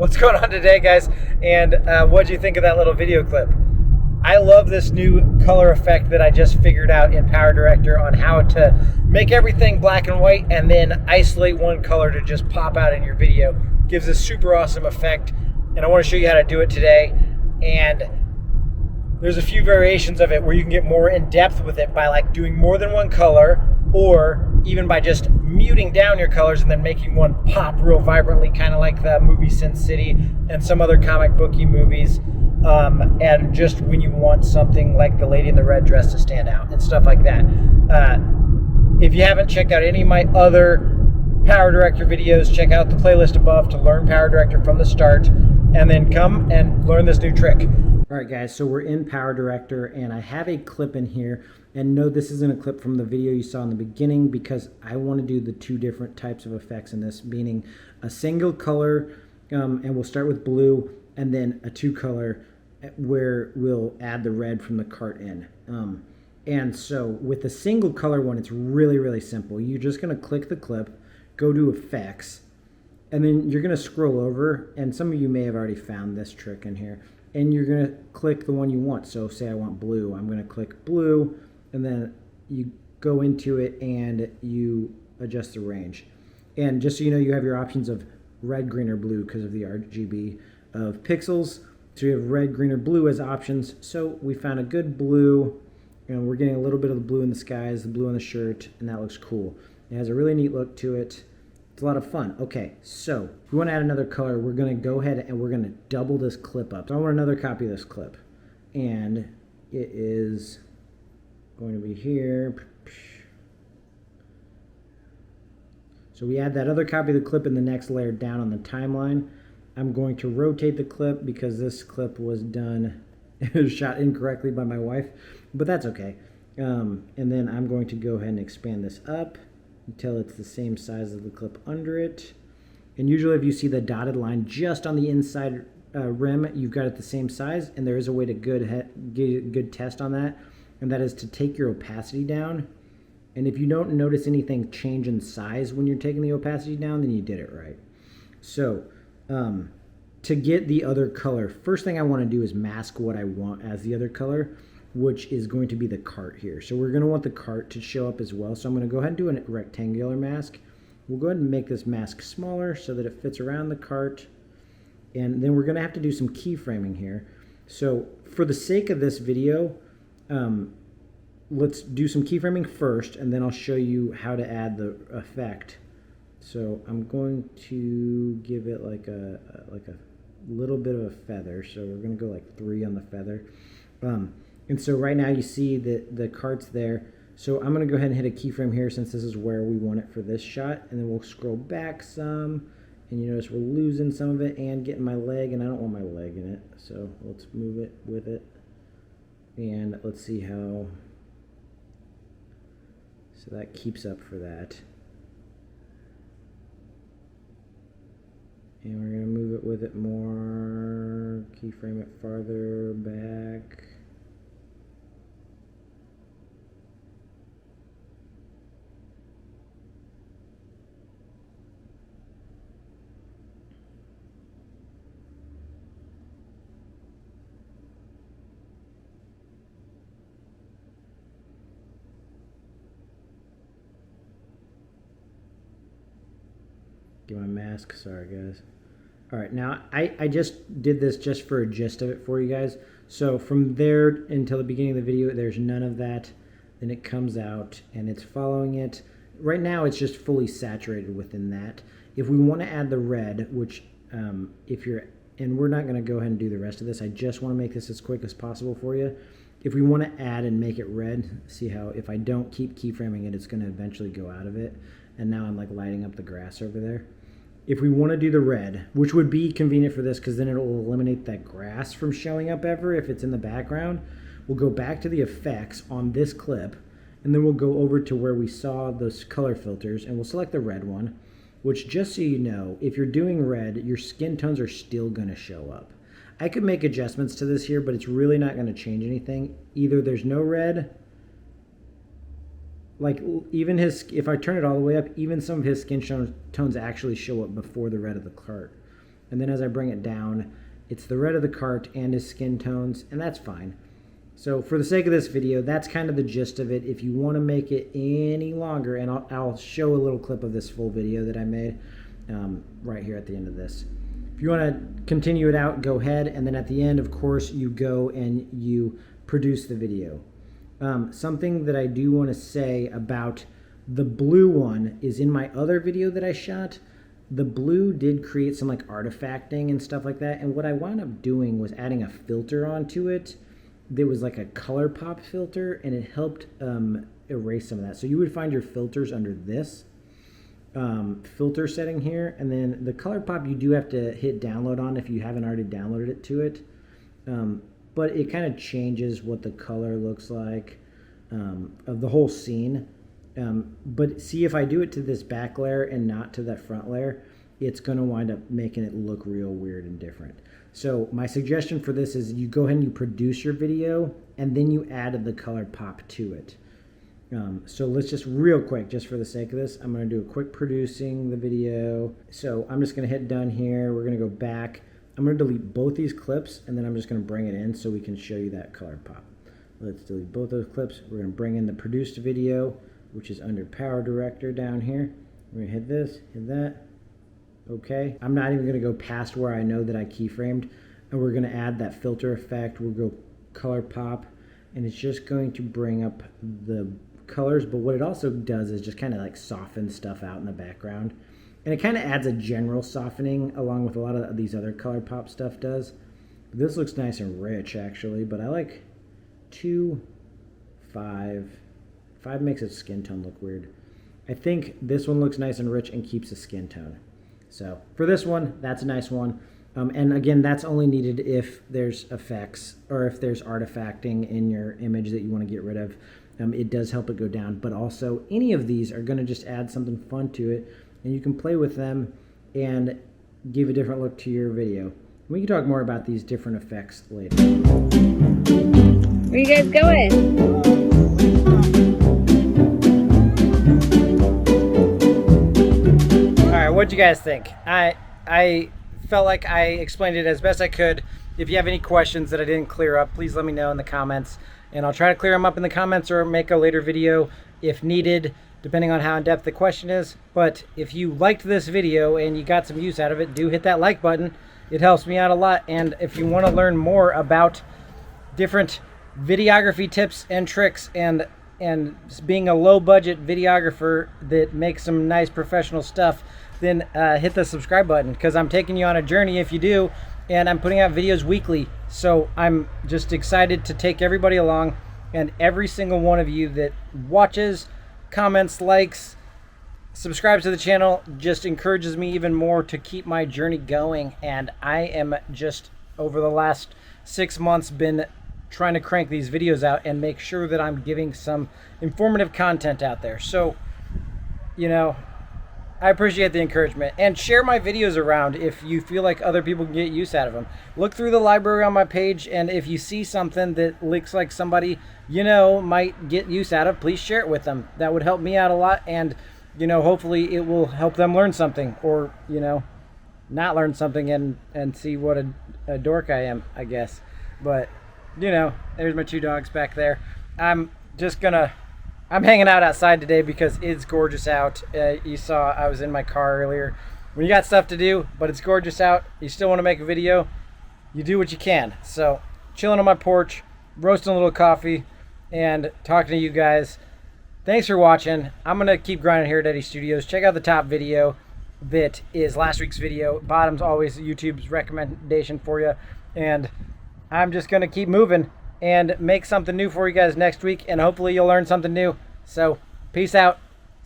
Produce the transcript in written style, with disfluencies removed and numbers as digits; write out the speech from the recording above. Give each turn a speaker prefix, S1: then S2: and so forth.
S1: What's going on today, guys? And what do you think of that little video clip? I love this new color effect that I just figured out in Powerdirector on how to make everything black and white and then isolate one color to just pop out in your video. Gives a super awesome effect, and I want to show you how to do it today. And there's a few variations of it where you can get more in depth with it by like doing more than one color, or even by just muting down your colors and then making one pop real vibrantly, kind of like the movie Sin City and some other comic booky movies. And just when you want something like the lady in the red dress to stand out and stuff like that. If you haven't checked out any of my other Powerdirector videos, check out the playlist above to learn Powerdirector from the start, and then come and learn this new trick. All right, guys, so we're in Powerdirector, and I have a clip in here. And no, this isn't a clip from the video you saw in the beginning, because I want to do the two different types of effects in this, meaning a single color, and we'll start with blue, and then a two color where we'll add the red from the cart in. And so with the single color one, it's really, really simple. You're just going to click the clip, go to effects, and then you're going to scroll over, and some of you may have already found this trick in here, and you're going to click the one you want. So say I want blue, I'm going to click blue, and then you go into it and you adjust the range. And just so you know, you have your options of red, green, or blue because of the RGB of pixels. So you have red, green, or blue as options. So we found a good blue, and we're getting a little bit of the blue in the skies, the blue on the shirt, and that looks cool. It has a really neat look to it. It's a lot of fun. Okay, so if we want to add another color, we're going to go ahead and we're going to double this clip up. So I want another copy of this clip, and it is going to be here. So we add that other copy of the clip in the next layer down on the timeline. I'm going to rotate the clip because this clip was done, it was shot incorrectly by my wife, but that's okay. And then I'm going to go ahead and expand this up until it's the same size as the clip under it. And usually if you see the dotted line just on the inside rim, you've got it the same size, and there is a way to get a good test on that, and that is to take your opacity down. And if you don't notice anything change in size when you're taking the opacity down, then you did it right. So to get the other color, first thing I want to do is mask what I want as the other color, which is going to be the cart here. So we're going to want the cart to show up as well. So I'm going to go ahead and do a rectangular mask. We'll go ahead and make this mask smaller so that it fits around the cart. And then we're going to have to do some keyframing here. So for the sake of this video, let's do some keyframing first, and then I'll show you how to add the effect. So I'm going to give it like a little bit of a feather. So we're going to go like 3 on the feather. And so right now you see that the cart's there. So I'm going to go ahead and hit a keyframe here since this is where we want it for this shot. And then we'll scroll back some. And you notice we're losing some of it and getting my leg. And I don't want my leg in it. So let's move it with it. And let's see how. So that keeps up for that. And we're going to move it with it more. Keyframe it farther back. Get my mask, sorry guys. All right, now I just did this just for a gist of it for you guys. So from there until the beginning of the video, there's none of that. Then it comes out and it's following it. Right now it's just fully saturated within that. If we want to add the red, which and we're not going to go ahead and do the rest of this. I just want to make this as quick as possible for you. If we want to add and make it red, see how if I don't keep keyframing it, it's going to eventually go out of it. And now I'm like lighting up the grass over there. If we want to do the red, which would be convenient for this because then it'll eliminate that grass from showing up ever if it's in the background, we'll go back to the effects on this clip, and then we'll go over to where we saw those color filters, and we'll select the red one, which, just so you know, if you're doing red, your skin tones are still going to show up. I could make adjustments to this here, but it's really not going to change anything. Either there's no red, like even if I turn it all the way up, even some of his skin tones actually show up before the red of the cart. And then as I bring it down, it's the red of the cart and his skin tones, and that's fine. So for the sake of this video, that's kind of the gist of it. If you want to make it any longer, and I'll show a little clip of this full video that I made right here at the end of this. If you want to continue it out, go ahead, and then at the end, of course, you go and you produce the video. Something that I do want to say about the blue one is in my other video that I shot, the blue did create some like artifacting and stuff like that, and what I wound up doing was adding a filter onto it. There was like a color pop filter, and it helped erase some of that. So you would find your filters under this filter setting here, and then the color pop you do have to hit download on if you haven't already downloaded it to it. But it kind of changes what the color looks like of the whole scene. But see, if I do it to this back layer and not to that front layer, it's going to wind up making it look real weird and different. So my suggestion for this is you go ahead and you produce your video, and then you add the color pop to it. So let's just real quick, just for the sake of this, I'm going to do a quick producing the video. So I'm just going to hit done here. We're going to go back. I'm going to delete both these clips, and then I'm just going to bring it in so we can show you that color pop. Let's delete both those clips. We're going to bring in the produced video, which is under Powerdirector down here. We're going to hit this, hit that. Okay, I'm not even going to go past where I know that I keyframed, and we're going to add that filter effect. We'll go color pop, and it's just going to bring up the colors, but what it also does is just kind of like soften stuff out in the background, and it kind of adds a general softening along with a lot of these other color pop stuff does. This looks nice and rich actually, but I like 2, 5. 5 makes its skin tone look weird. I think this one looks nice and rich and keeps the skin tone. So for this one, that's a nice one. And again, that's only needed if there's effects or if there's artifacting in your image that you want to get rid of. It does help it go down, but also any of these are going to just add something fun to it, and you can play with them and give a different look to your video. We can talk more about these different effects later.
S2: Where you guys going?
S1: What'd you guys think? I felt like I explained it as best I could. If you have any questions that I didn't clear up, please let me know in the comments, and I'll try to clear them up in the comments or make a later video if needed, depending on how in-depth the question is. But if you liked this video and you got some use out of it, do hit that like button. It helps me out a lot. And if you want to learn more about different videography tips and tricks and being a low-budget videographer that makes some nice professional stuff, then hit the subscribe button, because I'm taking you on a journey if you do, and I'm putting out videos weekly. So I'm just excited to take everybody along, and every single one of you that watches, comments, likes, subscribes to the channel just encourages me even more to keep my journey going. And I am just, over the last 6 months, been trying to crank these videos out and make sure that I'm giving some informative content out there. So, you know, I appreciate the encouragement, and share my videos around if you feel like other people can get use out of them. Look through the library on my page, and if you see something that looks like somebody you know might get use out of, please share it with them. That would help me out a lot, and you know, hopefully it will help them learn something, or you know, not learn something and see what a dork I am, I guess. But you know, there's my 2 dogs back there. I'm hanging out outside today because it's gorgeous out. You saw I was in my car earlier. When you got stuff to do, but it's gorgeous out, you still want to make a video, you do what you can. So, chilling on my porch, roasting a little coffee, and talking to you guys. Thanks for watching. I'm going to keep grinding here at Eddie Studios. Check out the top video that is last week's video. Bottom's always YouTube's recommendation for you. And I'm just going to keep moving and make something new for you guys next week, and hopefully you'll learn something new. So, peace out.